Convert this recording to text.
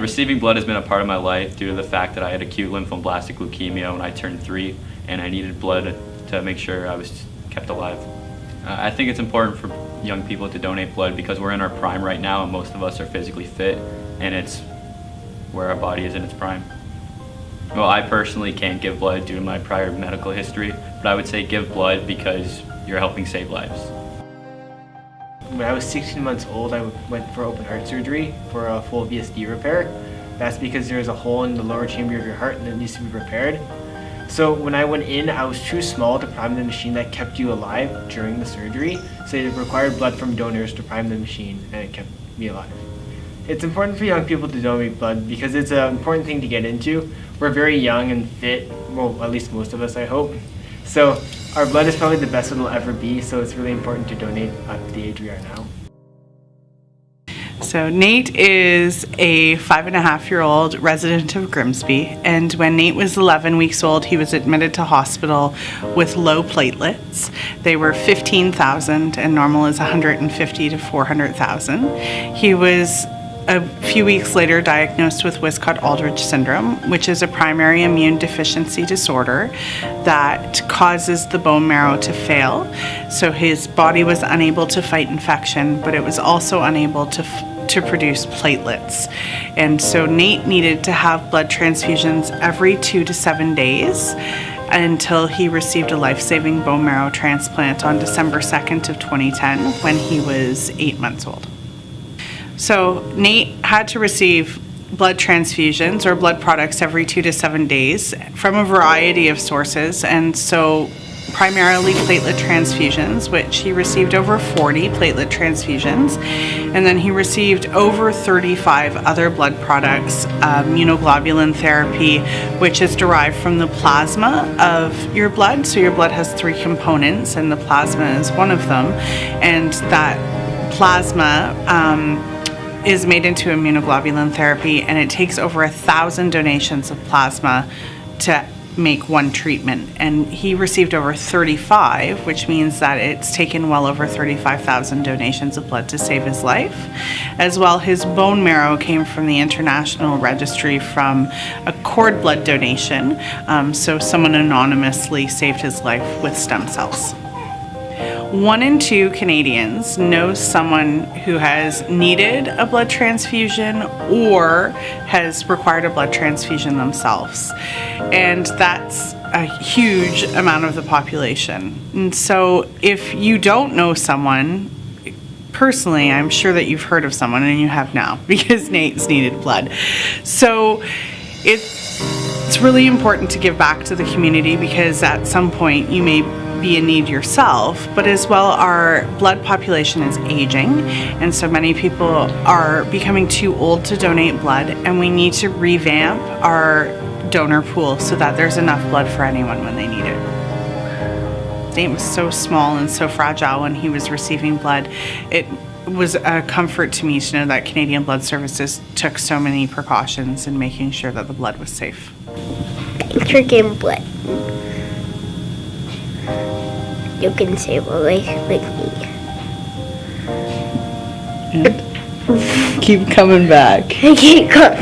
Receiving blood has been a part of my life due to the fact that I had acute lymphoblastic leukemia when I turned 3, and I needed blood to make sure I was kept alive. I think it's important for young people to donate blood because we're in our prime right now and most of us are physically fit, and it's where our body is in its prime. Well, I personally can't give blood due to my prior medical history, but I would say give blood because you're helping save lives. When I was 16 months old, I went for open heart surgery for a full VSD repair. That's because there's a hole in the lower chamber of your heart and it needs to be repaired. So when I went in, I was too small to prime the machine that kept you alive during the surgery, so it required blood from donors to prime the machine, and it kept me alive. It's important for young people to donate blood because it's an important thing to get into. We're very young and fit, well, at least most of us, I hope. So our blood is probably the best it'll ever be, so it's really important to donate at the age we are now. So Nate is a 5.5-year-old resident of Grimsby, and when Nate was 11 weeks old, he was admitted to hospital with low platelets. They were 15,000 and normal is 150 to 400,000. He was a few weeks later diagnosed with Wiskott-Aldrich syndrome, which is a primary immune deficiency disorder that causes the bone marrow to fail. So his body was unable to fight infection, but it was also unable to produce platelets. And so Nate needed to have blood transfusions every 2 to 7 days until he received a life-saving bone marrow transplant on December 2nd of 2010 when he was 8 months old. So Nate had to receive blood transfusions or blood products every 2 to 7 days from a variety of sources, and so primarily platelet transfusions, which he received over 40 platelet transfusions, and then he received over 35 other blood products, immunoglobulin therapy, which is derived from the plasma of your blood. So your blood has 3 components, and the plasma is one of them, and that plasma is made into immunoglobulin therapy, and it takes over 1,000 donations of plasma to make one treatment, and he received over 35, which means that it's taken well over 35,000 donations of blood to save his life. As well, his bone marrow came from the international registry from a cord blood donation, so someone anonymously saved his life with stem cells. 1 in 2 Canadians knows someone who has needed a blood transfusion or has required a blood transfusion themselves. And that's a huge amount of the population. And so if you don't know someone, personally, I'm sure that you've heard of someone, and you have now, because Nate's needed blood. So it's really important to give back to the community, because at some point you may be in need yourself, but as well our blood population is aging, and so many people are becoming too old to donate blood, and we need to revamp our donor pool so that there's enough blood for anyone when they need it. Nate was so small and so fragile when he was receiving blood. It was a comfort to me to know that Canadian Blood Services took so many precautions in making sure that the blood was safe. Thanks for giving blood. You can save a life with me. And keep coming back. I can't come.